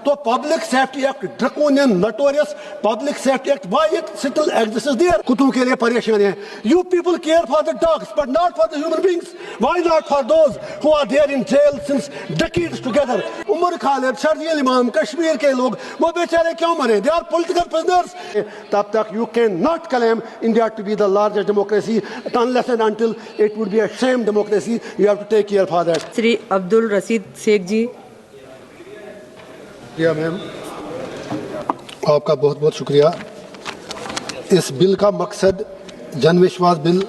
तो public safety act, draconian notorious public safety act, why it still exists there? कुत्तों के लिए परेशानी है. You people care for the dogs but not for the human beings. Why not for those who are there in jail since decades together? Umar Khalid, Sharjeel Imam, Kashmir के लोग, वो बेचारे क्यों मरे? They are political prisoners. तब तक you cannot claim India to be the largest democracy unless and until it would be a sham democracy. You have to take care for that. Shri Abdul Rashid Sheikh ji. Ma'am, आपका बहुत बहुत शुक्रिया. इस बिल का मकसद जन विश्वास बिल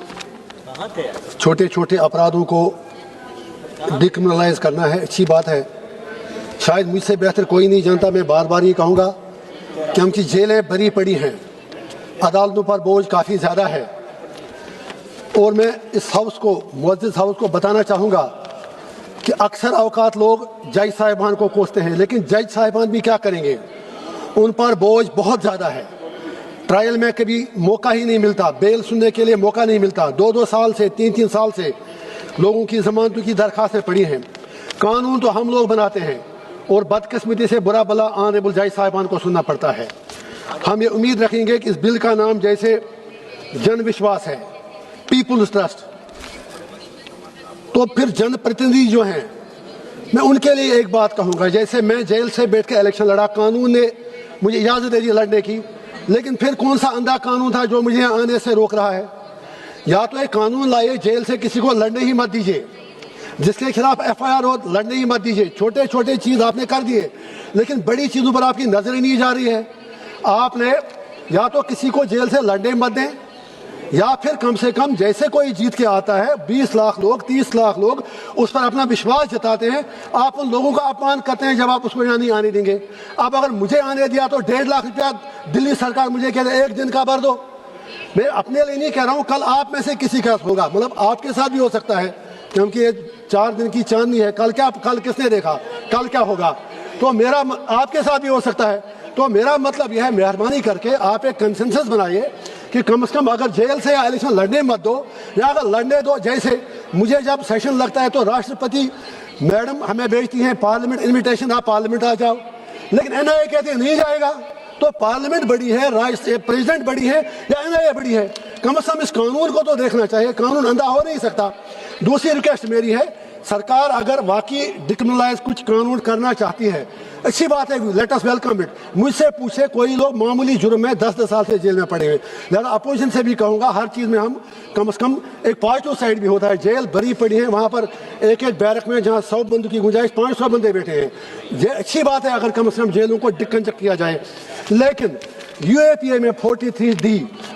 छोटे छोटे अपराधों को डिक्रिमिनलाइज करना है. अच्छी बात है. शायद मुझसे बेहतर कोई नहीं जानता. मैं बार बार ये कहूँगा कि उनकी जेलें भरी पड़ी हैं, अदालतों पर बोझ काफ़ी ज़्यादा है. और मैं इस हाउस को, मुअज़्ज़िज़ हाउस को बताना चाहूँगा कि अक्सर औकात लोग जज साहिबान को कोसते हैं, लेकिन जज साहिबान भी क्या करेंगे? उन पर बोझ बहुत ज़्यादा है. ट्रायल में कभी मौका ही नहीं मिलता, बेल सुनने के लिए मौका नहीं मिलता. 2-2 साल से, 3-3 साल से लोगों की जमानतों की दरखास्तें पड़ी हैं. कानून तो हम लोग बनाते हैं और बदकिस्मती से बुरा भला ऑनरेबल जज साहिबान को सुनना पड़ता है. हम ये उम्मीद रखेंगे कि इस बिल का नाम जैसे जन विश्वास है, पीपुल्स ट्रस्ट, तो फिर जनप्रतिनिधि जो हैं, मैं उनके लिए एक बात कहूँगा. जैसे मैं जेल से बैठ के इलेक्शन लड़ा, कानून ने मुझे इजाज़त दे दी लड़ने की, लेकिन फिर कौन सा अंधा कानून था जो मुझे आने से रोक रहा है? या तो एक कानून लाइए, जेल से किसी को लड़ने ही मत दीजिए, जिसके खिलाफ FIR हो लड़ने ही मत दीजिए. छोटे छोटे चीज़ आपने कर दिए, लेकिन बड़ी चीज़ों पर आपकी नजर ही नहीं जा रही है. आपने या तो किसी को जेल से लड़ने मत दें, या फिर कम से कम जैसे कोई जीत के आता है 20 लाख लोग, 30 लाख लोग उस पर अपना विश्वास जताते हैं, आप उन लोगों का अपमान करते हैं जब आप उसको यहाँ नहीं आने देंगे. अब अगर मुझे आने दिया तो 1.5 लाख रुपया दिल्ली सरकार मुझे कहते हैं 1 दिन का भर दो. मैं अपने लिए नहीं कह रहा हूँ, कल आप में से किसी का होगा, मतलब आपके साथ भी हो सकता है, क्योंकि ये 4 दिन की चांदनी है. कल किसने देखा कल क्या होगा? तो मेरा आपके साथ भी हो सकता है. तो मेरा मतलब यह है, मेहरबानी करके आप एक कंसेंसस बनाइए कि कम से कम अगर जेल से या इलेक्शन लड़ने मत दो, या अगर लड़ने दो, जैसे मुझे जब सेशन लगता है तो राष्ट्रपति मैडम हमें भेजती हैं पार्लियामेंट इन्विटेशन, आप पार्लियामेंट आ जाओ, लेकिन NIA कहते हैं नहीं जाएगा. तो पार्लियामेंट बड़ी है, प्रेसिडेंट बड़ी है या NIA बड़ी है? कम से कम इस कानून को तो देखना चाहिए. कानून अंधा हो नहीं सकता. दूसरी रिक्वेस्ट मेरी है, सरकार अगर वाकई डिक्रिमिनलाइज कुछ कानून करना चाहती है, अच्छी बात है, लेट अस वेलकम इट. मुझसे पूछे कोई लोग मामूली जुर्म में 10-10 साल से जेल में पड़े हुए. लिहाजा अपोजिशन से भी कहूँगा, हर चीज़ में हम कम से कम एक पॉजिटिव साइड भी होता है. जेल भरी पड़ी है, वहाँ पर एक बैरक में जहाँ 100 बंदों की गुंजाइश 500 बंदे बैठे हैं. ये अच्छी बात है अगर कम से कम जेलों को डिकंजक्ट किया जाए. लेकिन UAPA में 43D,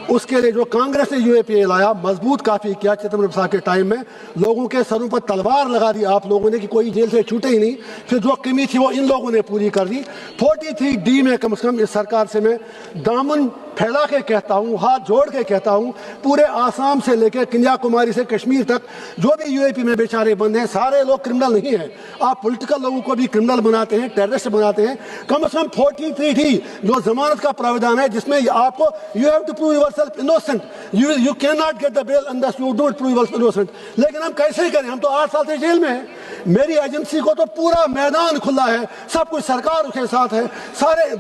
उसके लिए जो कांग्रेस ने UAPA लाया, मजबूत काफ़ी किया. चिदम्बरम साहब के टाइम में लोगों के सरों पर तलवार लगा दी आप लोगों ने कि कोई जेल से छूटे ही नहीं. फिर जो कमी थी वो इन लोगों ने पूरी कर दी. 43D में कम से कम इस सरकार से मैं दामन फैला के कहता हूँ, हाथ जोड़ के कहता हूँ, पूरे आसाम से लेकर कन्याकुमारी से कश्मीर तक जो भी UAP में बेचारे बंद हैं, सारे लोग क्रिमिनल नहीं हैं. आप पॉलिटिकल लोगों को भी क्रिमिनल बनाते हैं, टेररिस्ट बनाते हैं. कम से कम 43D जो जमानत का प्रावधान है, जिसमें आपको you have to prove yourself innocent, you can not get the bail unless you don't prove yourself innocent. लेकिन हम कैसे करें? हम तो 8 साल से जेल में हैं. मेरी एजेंसी को तो पूरा मैदान खुला है, सब कुछ सरकार उसके साथ है, सारे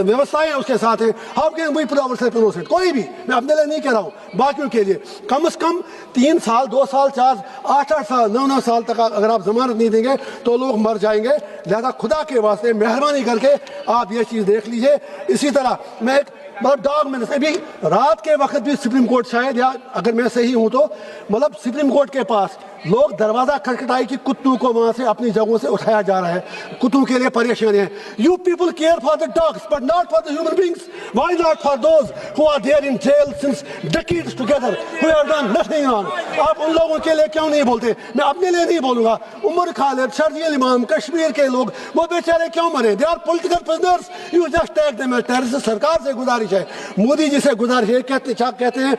व्यवस्थाएं उसके साथ हैं. How can we prove yourself innocent? कोई भी, मैं अपने लिए नहीं कह रहा हूँ, बाकियों के लिए. कम से कम 3 साल, 2 साल, 4, 8-8 साल, 9-9 साल तक अगर आप जमानत नहीं देंगे तो लोग मर जाएंगे. लिहाजा खुदा के वास्ते मेहरबानी करके आप ये चीज़ देख लीजिए. इसी तरह मैं एक डॉग में अभी रात के वक्त भी सुप्रीम कोर्ट, शायद या अगर मैं सही हूं तो, मतलब सुप्रीम कोर्ट के पास लोग दरवाजा खटखटाई कि कुत्तों को वहां से अपनी जगहों से उठाया जा रहा है. कुत्तों के लिए परेशानी है. You people care for the dogs but not for the human beings. Why not for those who are there in jail since decades together who have done nothing wrong? आप उन लोगों के लिए क्यों नहीं बोलते? मैं अपने लिए नहीं बोलूंगा. उमर खालिद, शर्जील इमाम, कश्मीर के लोग, वो बेचारे क्यों मरे? They are political prisoners. You just take them as terrorist. सरकार से गुजारिश गुजारिश है, मोदी जी से गुजारिश है, कहते हैं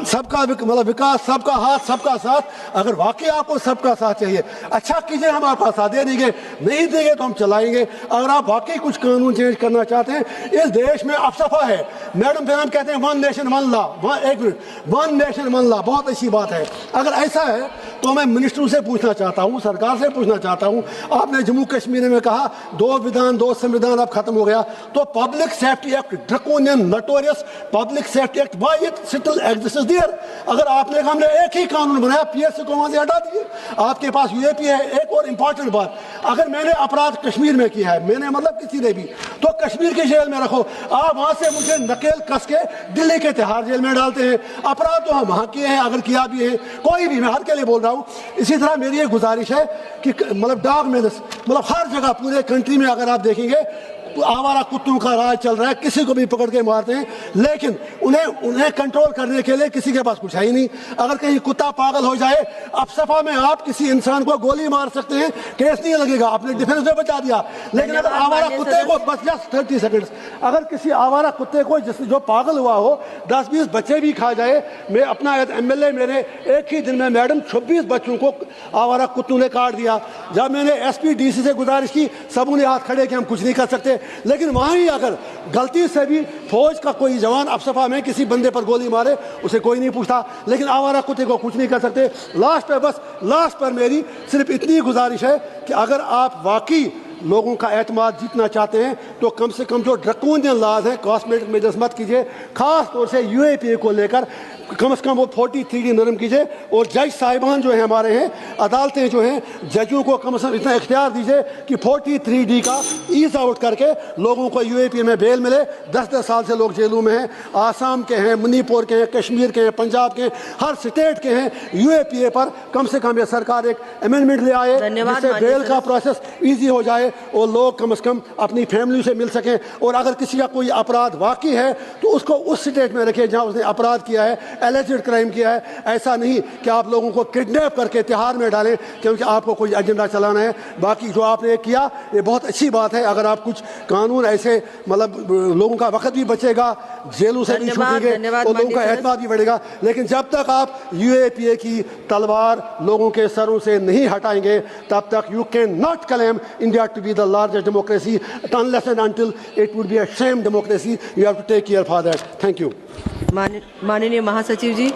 सबका मतलब विकास, सबका हाथ, सबका साथ। अगर वाकई आपको सबका साथ चाहिए, अच्छा कीजिए, हमारे पास साथ दे देंगे, नहीं देंगे तो हम चलाएंगे। अगर आप वाकई कुछ कानून चेंज करना चाहते हैं, इस देश में अफसफा है। मैडम फिर हम कहते हैं वन नेशन वन लॉ, एक minute, one nation one law बहुत अच्छी बात है। अगर ऐसा है तो मैं मिनिस्टरों से पूछना चाहता हूँ, सरकार से पूछना चाहता हूँ, आपने जम्मू कश्मीर में कहा 2 विधान 2 संविधान अब खत्म हो गया, तो public safety act, draconian notorious public safety act, why it still exists there? अगर आपने कहा हमने एक ही कानून बनाया, पीएससी को वहां से हटा दिए, आपके पास यूएपी है। एक और इंपॉर्टेंट बात, अगर मैंने अपराध कश्मीर में किया है, मैंने मतलब किसी ने भी, तो कश्मीर की जेल में रखो, आप वहां से मुझे नकेल कस के दिल्ली के तिहाड़ जेल में डालते हैं। अपराध तो हम वहां किए हैं, अगर किया भी है, कोई भी, मैं हर के लिए बोल रहा हूं। इसी तरह मेरी एक गुजारिश है कि मतलब डॉग मेनस, मतलब हर जगह पूरे कंट्री में अगर आप देखेंगे आवारा कुत्तों का राज चल रहा है, किसी को भी पकड़ के मारते हैं, लेकिन उन्हें कंट्रोल करने के लिए किसी के पास कुछ है ही नहीं। अगर कहीं कुत्ता पागल हो जाए, अफसफा में आप किसी इंसान को गोली मार सकते हैं, केस नहीं लगेगा, आपने डिफेंस में बचा दिया। लेकिन अगर आवारा कुत्ते को, बस जस्ट 30 सेकंड्स, अगर किसी आवारा कुत्ते को जो पागल हुआ हो, 10-20 बच्चे भी खा जाए, मैं अपना एमएलए, मेरे एक ही दिन में मैडम 26 बच्चों को आवारा कुत्तों ने काट दिया। जब मैंने एसपी डीसी से गुजारिश की, सबों ने हाथ खड़े कि हम कुछ नहीं कर सकते, लेकिन वहां ही अगर गलती से भी फौज का कोई जवान अफसफा में किसी बंदे पर गोली मारे, उसे कोई नहीं पूछता, लेकिन आवारा कुत्ते को कुछ नहीं कर सकते। लास्ट पर मेरी सिर्फ इतनी गुजारिश है कि अगर आप वाकई लोगों का एतमाद जीतना चाहते हैं, तो कम से कम जो ड्रैकोनियन लॉज हैं, कॉस्मेटिक मेजर्स मत कीजिए, खास तौर से यूएपीए को लेकर कम से कम वो 43D नरम कीजिए। और जज साहिबान जो हैं हमारे हैं, अदालतें जो हैं, जजों को कम से कम इतना इख्तियार दीजिए कि 43D का ईज आउट करके लोगों को यूएपीए में बेल मिले। 10-10 साल से लोग जेलों में हैं, आसाम के हैं, मणिपुर के हैं, कश्मीर के हैं, पंजाब के हैं, हर स्टेट के हैं। यूएपीए पर कम से कम ये सरकार एक अमेंडमेंट ले आए जिससे बेल का प्रोसेस ईजी हो जाए और लोग कम से कम अपनी फैमिली से मिल सकें। और अगर किसी का कोई अपराध वाकई है तो उसको उस स्टेट में रखें जहां उसने अपराध किया है, एलिजिड क्राइम किया है। ऐसा नहीं कि आप लोगों को किडनैप करके तिहाड़ में डालें क्योंकि आपको कोई एजेंडा चलाना है। बाकी जो आपने किया ये बहुत अच्छी बात है। अगर आप कुछ कानून ऐसे, मतलब लोगों का वक्त भी बचेगा, जेलों से भी छूटेंगे और लोगों का एतमाद भी बढ़ेगा। लेकिन जब तक आप यूएपीए की तलवार लोगों के सरों से नहीं हटाएंगे, तब तक you can not claim India to be the largest democracy unless and until it would be a sham democracy. You have to take care for that. Thank you. माननीय महासचिव जी।